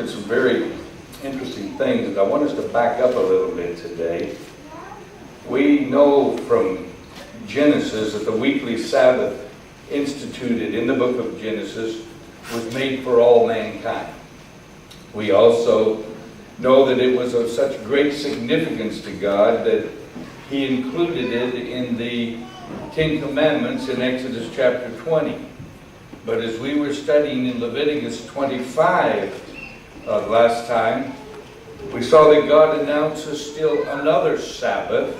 at some very interesting things, and I want us to back up a little bit today. We know from Genesis that the weekly Sabbath instituted in the book of Genesis was made for all mankind. We also know that it was of such great significance to God that He included it in the Ten Commandments in Exodus chapter 20. But as we were studying in Leviticus 25 last time, we saw that God announces still another Sabbath.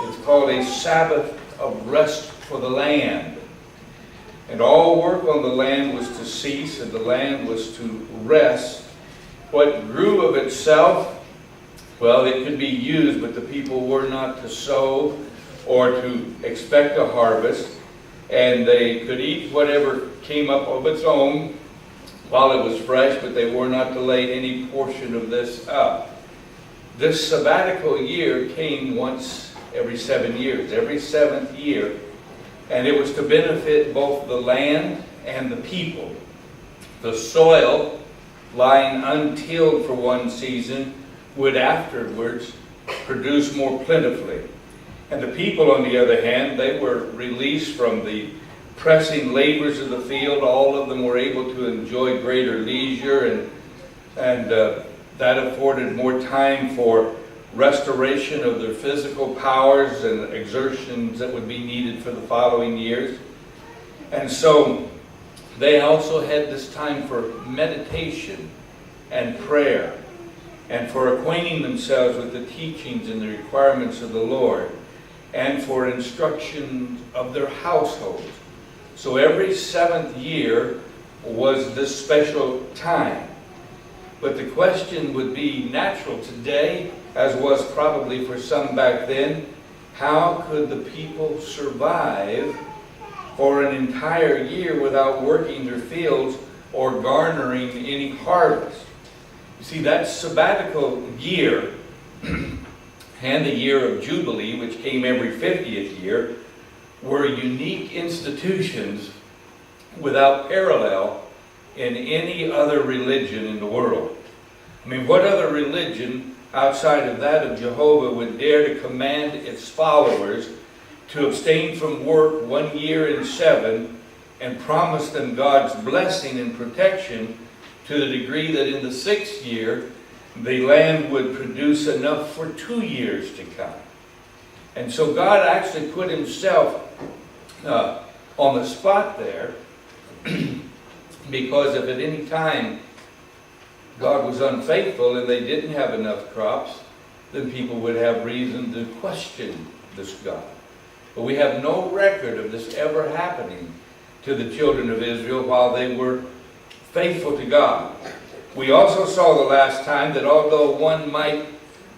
It's called a Sabbath of rest for the land. And all work on the land was to cease, and the land was to rest. What grew of itself, well, it could be used, but the people were not to sow or to expect a harvest. And they could eat whatever came up of its own while it was fresh, but they were not to lay any portion of this up. This sabbatical year came once every 7 years, every 7th year, and it was to benefit both the land and the people. The soil, lying untilled for one season, would afterwards produce more plentifully. And the people, on the other hand, they were released from the pressing labors of the field. All of them were able to enjoy greater leisure, and that afforded more time for restoration of their physical powers and exertions that would be needed for the following years. And so they also had this time for meditation and prayer, and for acquainting themselves with the teachings and the requirements of the Lord, and for instruction of their households. So every 7th year was this special time. But the question would be natural today, as was probably for some back then: how could the people survive for an entire year without working their fields or garnering any harvest? You see, that sabbatical year and the year of Jubilee, which came every 50th year, were unique institutions without parallel in any other religion in the world. I mean, what other religion outside of that of Jehovah would dare to command its followers to abstain from work 1 year in 7 and promise them God's blessing and protection to the degree that in the 6th year the land would produce enough for 2 years to come? And so God actually put Himself on the spot there, because if at any time God was unfaithful and they didn't have enough crops, then people would have reason to question this God. But we have no record of this ever happening to the children of Israel while they were faithful to God. We also saw the last time that although one might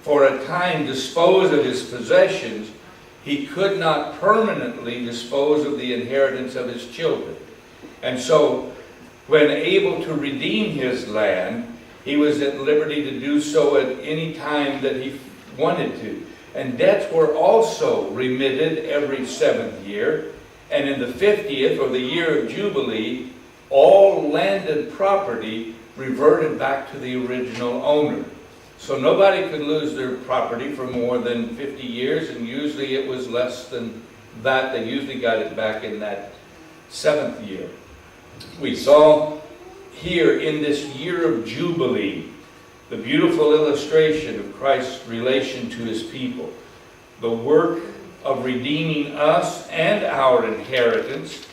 for a time dispose of his possessions, he could not permanently dispose of the inheritance of his children. And so, when able to redeem his land, he was at liberty to do so at any time that he wanted to. And debts were also remitted every 7th year. And in the 50th, or the year of Jubilee, all landed property reverted back to the original owner. So nobody could lose their property for more than 50 years, and usually it was less than that. They usually got it back in that 7th year. We saw here in this year of Jubilee the beautiful illustration of Christ's relation to His people, the work of redeeming us and our inheritance,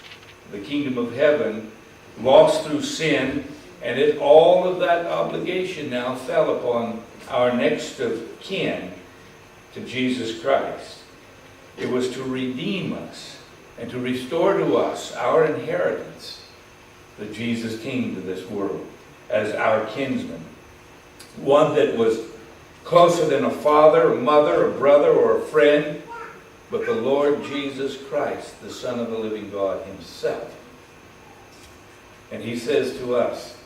the kingdom of heaven, lost through sin, and all of that obligation now fell upon our next of kin, to Jesus Christ. It was to redeem us and to restore to us our inheritance, that Jesus came to this world as our kinsman, one that was closer than a father, a mother, a brother, or a friend, but the Lord Jesus Christ, the Son of the living God Himself. And He says to us,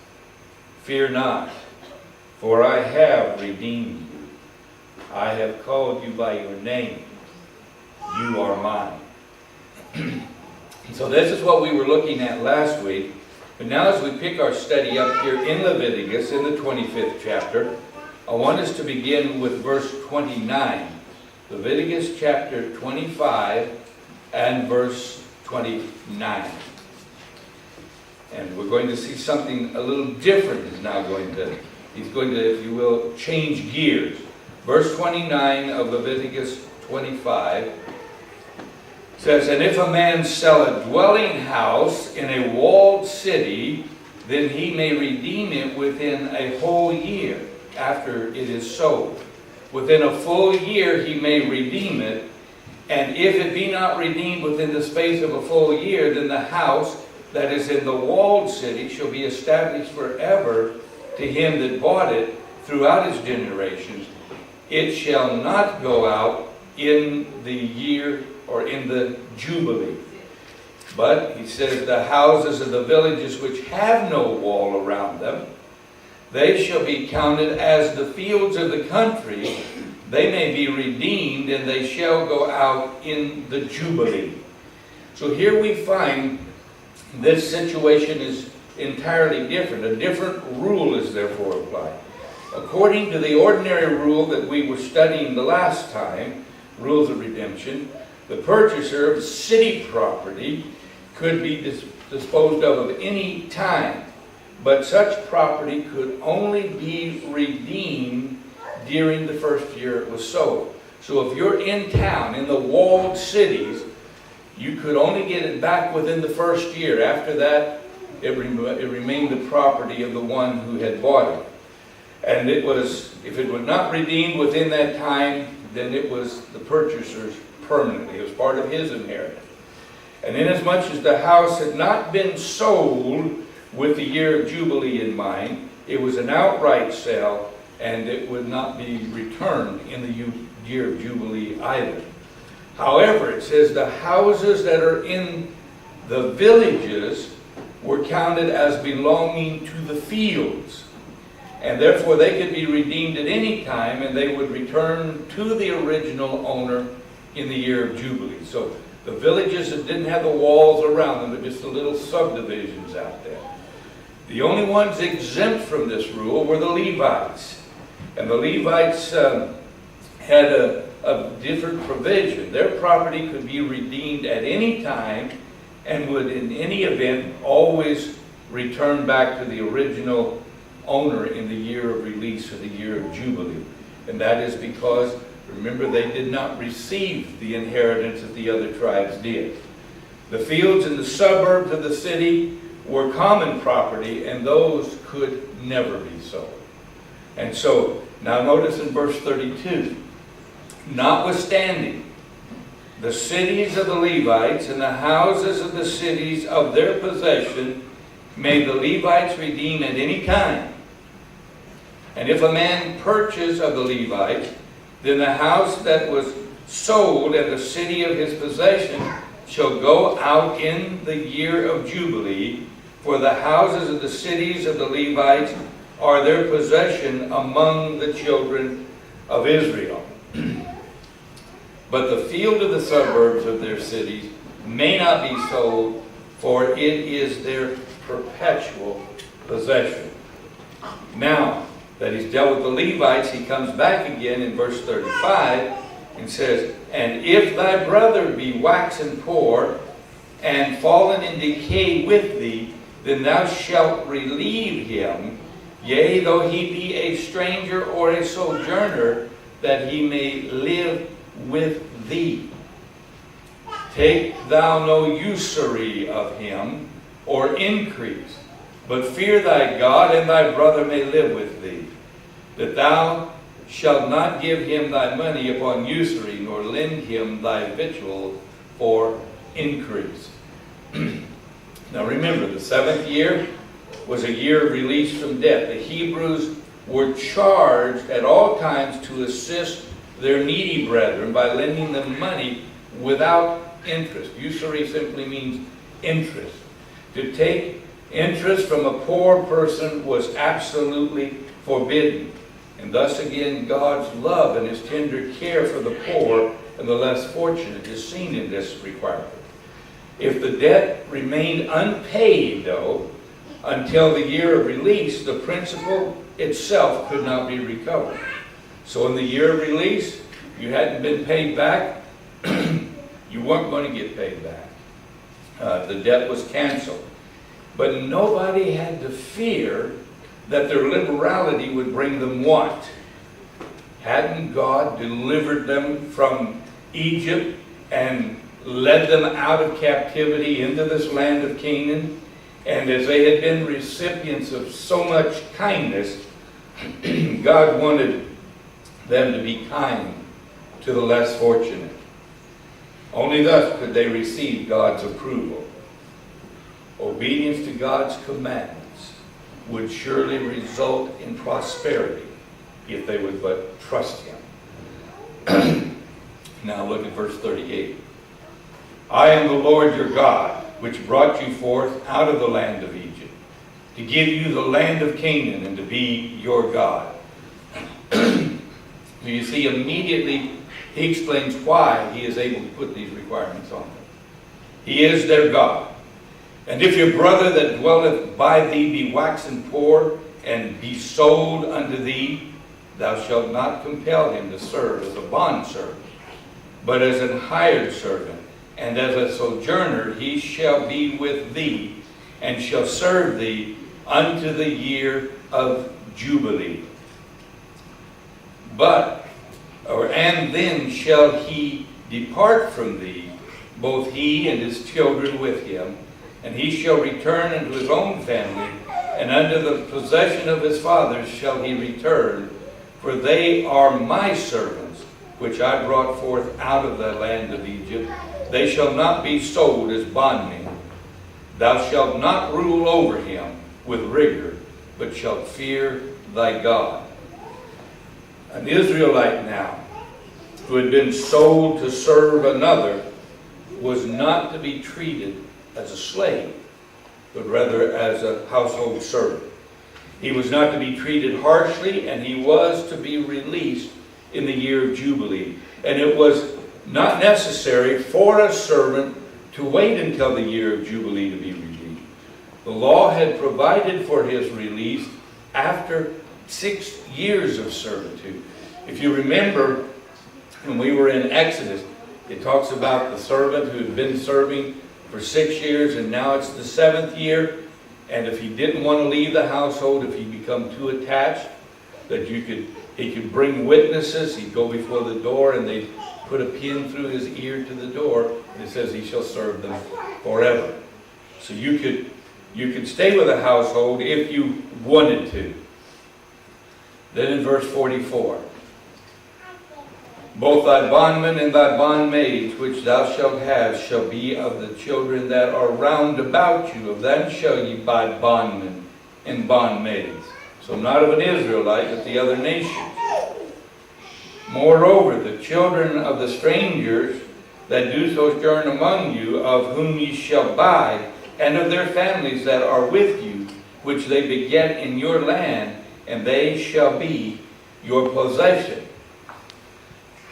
"Fear not, for I have redeemed you. I have called you by your name. You are mine." So this is what we were looking at last week. But now as we pick our study up here in Leviticus, in the 25th chapter, I want us to begin with verse 29. Leviticus chapter 25 and verse 29. And we're going to see something a little different is now he's going to, if you will, change gears. Verse 29 of Leviticus 25 says, "And if a man sell a dwelling house in a walled city, then he may redeem it within a whole year after it is sold. Within a full year he may redeem it, and if it be not redeemed within the space of a full year, then the house that is in the walled city shall be established forever to him that bought it throughout his generations. It shall not go out in the year or in the Jubilee." But he says, "The houses of the villages which have no wall around them, they shall be counted as the fields of the country. They may be redeemed, and they shall go out in the Jubilee." So here we find this situation is entirely different. A different rule is therefore applied. According to the ordinary rule that we were studying the last time, rules of redemption, the purchaser of city property could be disposed of any time, but such property could only be redeemed during the first year it was sold. So if you're in town, in the walled cities, you could only get it back within the first year. After that, it remained the property of the one who had bought it. And it was, if it was not redeemed within that time, then it was the purchaser's permanently. It was part of his inheritance. And inasmuch as the house had not been sold with the year of Jubilee in mind, it was an outright sale, and it would not be returned in the year of Jubilee either. However, it says the houses that are in the villages were counted as belonging to the fields, and therefore they could be redeemed at any time, and they would return to the original owner in the year of Jubilee. So the villages that didn't have the walls around them, but just the little subdivisions out there. The only ones exempt from this rule were the Levites. And the Levites had a different provision. Their property could be redeemed at any time and would in any event always return back to the original owner in the year of release or the year of Jubilee. And that is because, remember, they did not receive the inheritance that the other tribes did. The fields in the suburbs of the city were common property, and those could never be sold. And so, now notice in verse 32, "Notwithstanding, the cities of the Levites and the houses of the cities of their possession may the Levites redeem at any time. And if a man purchase of the Levites, then the house that was sold and the city of his possession shall go out in the year of Jubilee, for the houses of the cities of the Levites are their possession among the children of Israel. But the field of the suburbs of their cities may not be sold, for it is their perpetual possession." Now that he's dealt with the Levites, he comes back again in verse 35 and says, "And if thy brother be waxen poor and fallen in decay with thee, then thou shalt relieve him, yea, though he be a stranger or a sojourner, that he may live with thee. Take thou no usury of him, or increase, but fear thy God, and thy brother may live with thee. That thou shalt not give him thy money upon usury, nor lend him thy victual for increase." Now remember, the 7th year was a year of release from debt. The Hebrews were charged at all times to assist their needy brethren by lending them money without interest. Usury simply means interest. To take interest from a poor person was absolutely forbidden. And thus again, God's love and his tender care for the poor and the less fortunate is seen in this requirement. If the debt remained unpaid, though, until the year of release, the principal itself could not be recovered. So in the year of release, you hadn't been paid back, you weren't going to get paid back. The debt was canceled. But nobody had to fear that their liberality would bring them what? Hadn't God delivered them from Egypt and led them out of captivity into this land of Canaan? And as they had been recipients of so much kindness, God wanted them to be kind to the less fortunate. Only thus could they receive God's approval. Obedience to God's commandments would surely result in prosperity if they would but trust Him. Now look at verse 38. I am the Lord your God, which brought you forth out of the land of Egypt, to give you the land of Canaan and to be your God. You see, immediately He explains why He is able to put these requirements on them. He is their God. And if your brother that dwelleth by thee be waxen poor, and be sold unto thee, thou shalt not compel him to serve as a bondservant, but as an hired servant, and as a sojourner he shall be with thee, and shall serve thee unto the year of Jubilee. And then shall he depart from thee, both he and his children with him, and he shall return unto his own family, and unto the possession of his fathers shall he return, for they are my servants, which I brought forth out of the land of Egypt. They shall not be sold as bondmen. Thou shalt not rule over him with rigor, but shalt fear thy God. An Israelite now, who had been sold to serve another, was not to be treated as a slave, but rather as a household servant. He was not to be treated harshly, and he was to be released in the year of Jubilee. And it was not necessary for a servant to wait until the year of Jubilee to be released. The law had provided for his release after 6 years of servitude. If you remember, when we were in Exodus, it talks about the servant who had been serving for 6 years, and now it's the 7th year. And if he didn't want to leave the household, if he become too attached, that he could bring witnesses. He'd go before the door, and they'd put a pin through his ear to the door, and it says he shall serve them forever. So you could stay with the household if you wanted to. Then in verse 44. Both thy bondmen and thy bondmaids, which thou shalt have, shall be of the children that are round about you. Of them shall ye buy bondmen and bondmaids. So not of an Israelite, but the other nations. Moreover, the children of the strangers that do sojourn among you, of whom ye shall buy, and of their families that are with you, which they beget in your land, and they shall be your possession.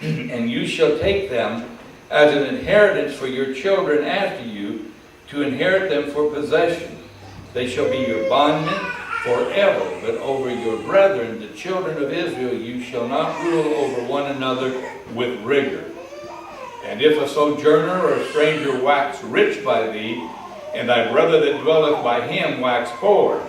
And you shall take them as an inheritance for your children after you, to inherit them for possession. They shall be your bondmen forever, but over your brethren, the children of Israel, you shall not rule over one another with rigor. And if a sojourner or a stranger wax rich by thee, and thy brother that dwelleth by him wax poor,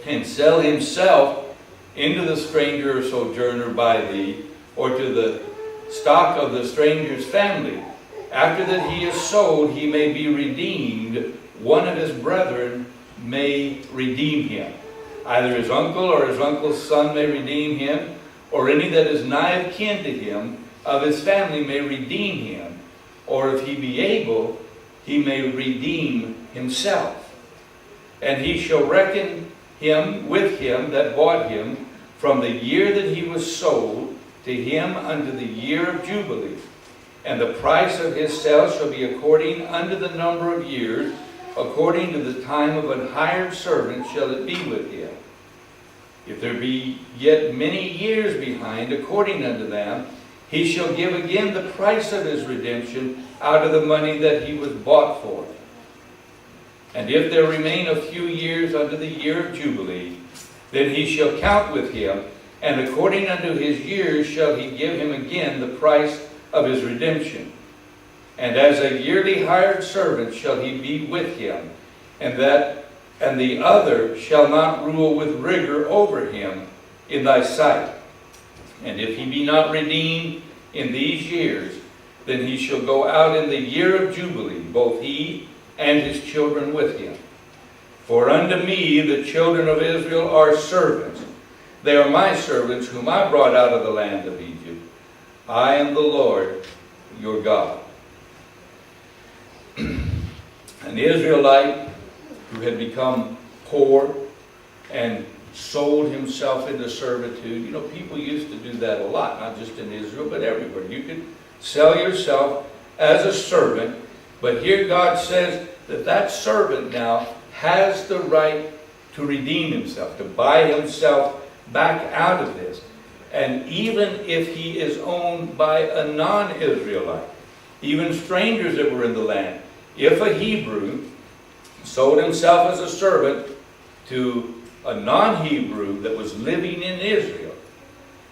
and sell himself into the stranger or sojourner by thee, or to the stock of the stranger's family, after that he is sold, he may be redeemed. One of his brethren may redeem him. Either his uncle or his uncle's son may redeem him, or any that is nigh of kin to him of his family may redeem him, or if he be able, he may redeem himself. And he shall reckon him with him that bought him from the year that he was sold to him unto the year of Jubilee. And the price of his sale shall be according unto the number of years, according to the time of an hired servant shall it be with him. If there be yet many years behind, according unto them, he shall give again the price of his redemption out of the money that he was bought for. And if there remain a few years unto the year of Jubilee, then he shall count with him, and according unto his years shall he give him again the price of his redemption. And as a yearly hired servant shall he be with him, and the other shall not rule with rigor over him in thy sight. And if he be not redeemed in these years, then he shall go out in the year of Jubilee, both he and his children with him. For unto me the children of Israel are servants. They are my servants, whom I brought out of the land of Egypt. I am the Lord your God. An Israelite who had become poor and sold himself into servitude. You know, people used to do that a lot, not just in Israel, but everywhere. You could sell yourself as a servant, but here God says that that servant now has the right to redeem himself, to buy himself back out of this. And even if he is owned by a non-Israelite, even strangers that were in the land, if a Hebrew sold himself as a servant to a non-Hebrew that was living in Israel,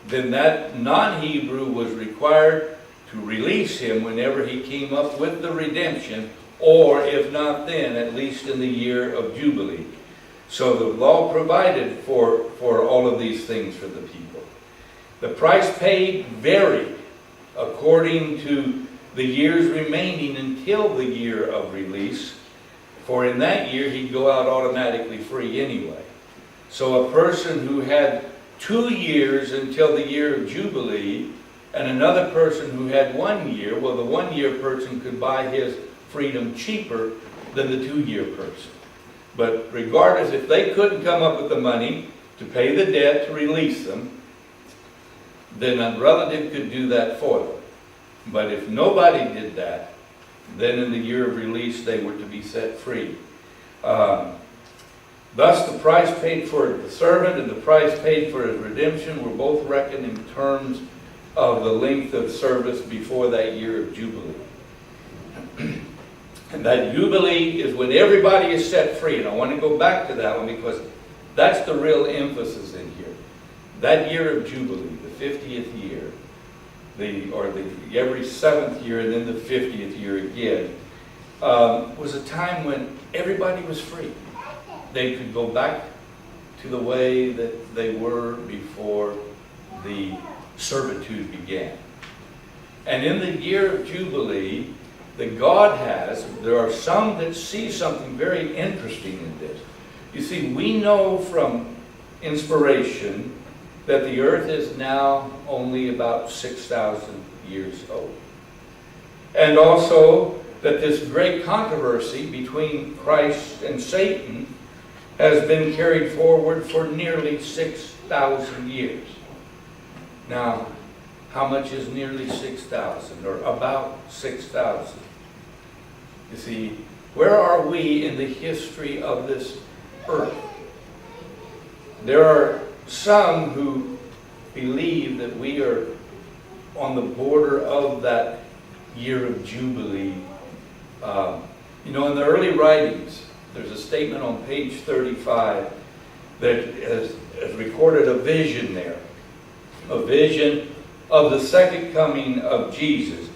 then that non-Hebrew was required to release him whenever he came up with the redemption, or if not then, at least in the year of Jubilee. So the law provided for all of these things for the people. The price paid varied according to the years remaining until the year of release, for in that year he'd go out automatically free anyway. So a person who had 2 years until the year of Jubilee, and another person who had 1 year, well, the 1 year person could buy his freedom cheaper than the 2 year person. But regardless, if they couldn't come up with the money to pay the debt to release them, then a relative could do that for them. But if nobody did that, then in the year of release they were to be set free. Thus the price paid for the servant and the price paid for his redemption were both reckoned in terms of the length of service before that year of Jubilee. And that Jubilee is when everybody is set free. And I want to go back to that one because that's the real emphasis in here. That year of Jubilee, the 50th year, every 7th year and then the 50th year again, was a time when everybody was free. They could go back to the way that they were before the servitude began. And in the year of Jubilee, that God has, there are some that see something very interesting in this. You see, we know from inspiration that the earth is now only about 6,000 years old. And also that this great controversy between Christ and Satan has been carried forward for nearly 6,000 years. Now, how much is nearly 6,000 or about 6,000? You see, where are we in the history of this earth? There are some who believe that we are on the border of that year of Jubilee. In the early writings, there's a statement on page 35 that has recorded a vision there. A vision of the second coming of Jesus.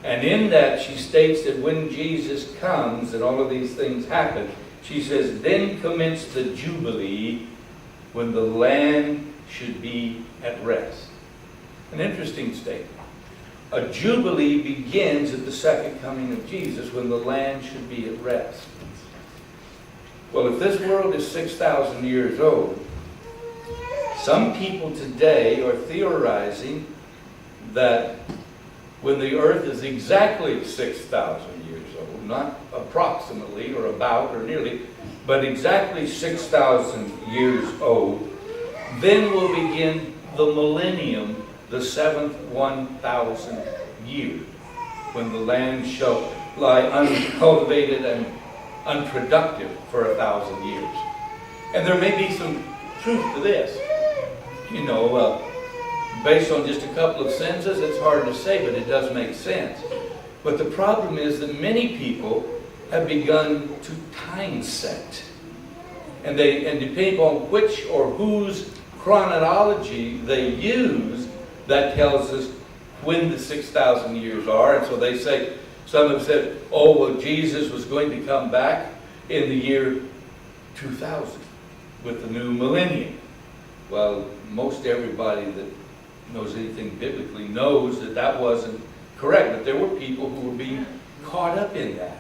And in that she states that when Jesus comes and all of these things happen, she says, then commence the Jubilee when the land should be at rest. An interesting statement. A Jubilee begins at the second coming of Jesus when the land should be at rest. Well, if this world is 6,000 years old, some people today are theorizing that when the earth is exactly 6,000 years old, not approximately or about or nearly, but exactly 6,000 years old, then will begin the millennium, the 7th 1,000 year, when the land shall lie uncultivated and unproductive for 1,000 years. And there may be some truth to this. Based on just a couple of sentences, it's hard to say, but it does make sense. But the problem is that many people have begun to time set. And depending on which or whose chronology they use, that tells us when the 6,000 years are. And so they say, some have said, oh, well, Jesus was going to come back in the year 2000 with the new millennium. Well, most everybody that knows anything biblically knows that that wasn't correct, but there were people who were being caught up in that.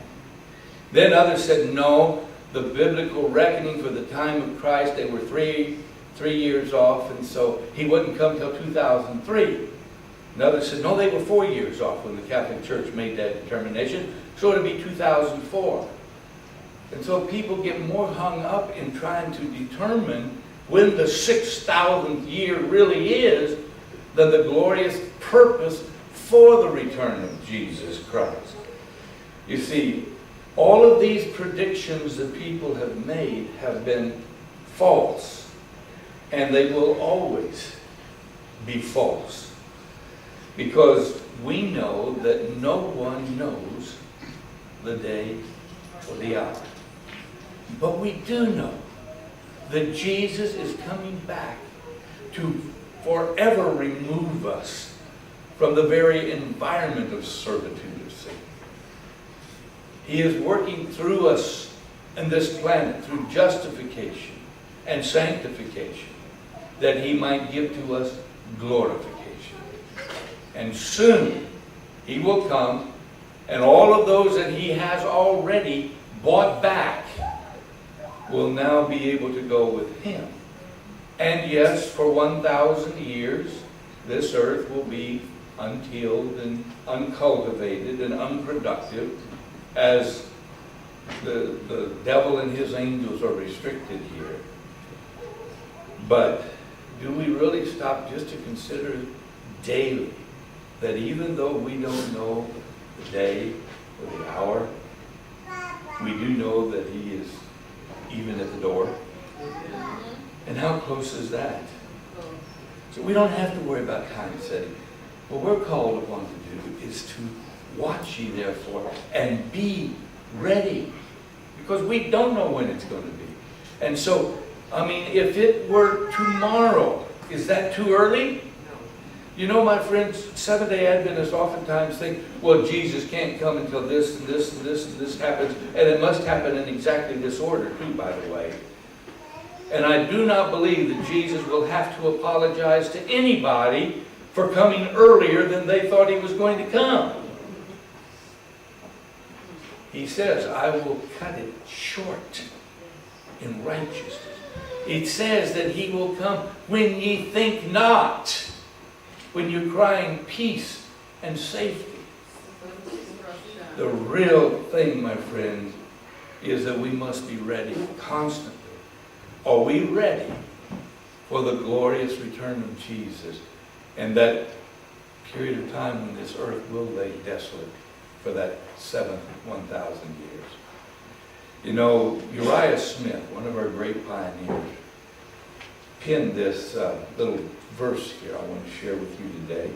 Then others said, no, the biblical reckoning for the time of Christ, they were three years off, and so he wouldn't come till 2003. And others said, no, they were 4 years off when the Catholic Church made that determination, so it would be 2004. And so people get more hung up in trying to determine when the 6,000th year really is than the glorious purpose for the return of Jesus Christ. You see, all of these predictions that people have made have been false, and they will always be false, because we know that no one knows the day or the hour. But we do know that Jesus is coming back to forever remove us from the very environment of servitude of sin. He is working through us in this planet through justification and sanctification, that he might give to us glorification. And soon he will come, and all of those that he has already bought back will now be able to go with him. And yes, for 1,000 years, this earth will be untilled and uncultivated and unproductive, as the devil and his angels are restricted here. But do we really stop just to consider daily that even though we don't know the day or the hour, we do know that he is even at the door? And how close is that? So we don't have to worry about time setting. What we're called upon to do is to watch ye therefore and be ready, because we don't know when it's going to be. And so, I mean, if it were tomorrow, is that too early? You know, my friends, Seventh-day Adventists oftentimes think, well, Jesus can't come until this and this and this and this happens, and it must happen in exactly this order too, by the way. And I do not believe that Jesus will have to apologize to anybody for coming earlier than they thought he was going to come. He says, I will cut it short in righteousness. It says that he will come when ye think not, when you're crying peace and safety. The real thing, my friends, is that we must be ready constantly. Are we ready for the glorious return of Jesus and that period of time when this earth will lay desolate for that 1,000 years? You know, Uriah Smith, one of our great pioneers, penned this little verse here I want to share with you today,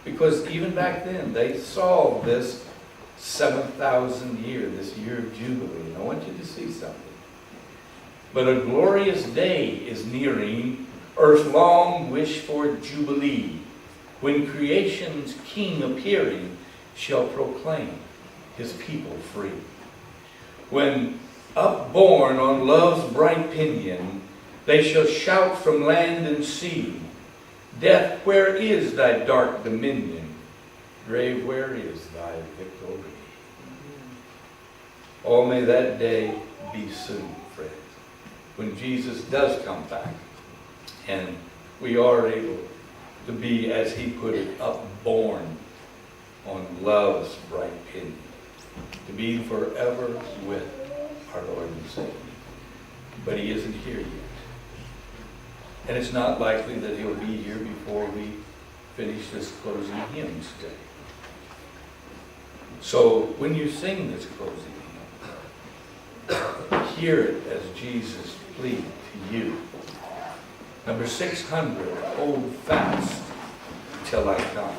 because even back then they saw this 7,000 year, this year of Jubilee, and I want you to see something. But a glorious day is nearing, earth's long wished for Jubilee, when creation's King appearing shall proclaim his people free. When upborne on love's bright pinion, they shall shout from land and sea, Death, where is thy dark dominion? Grave, where is thy victory? Oh, may that day be soon, friends, when Jesus does come back, and we are able to be, as he put it, upborne on love's bright pinion, to be forever with our Lord and Savior. But he isn't here yet. And it's not likely that he'll be here before we finish this closing hymn today. So when you sing this closing hymn, hear it as Jesus pleaded to you. Number 600, hold fast till I come.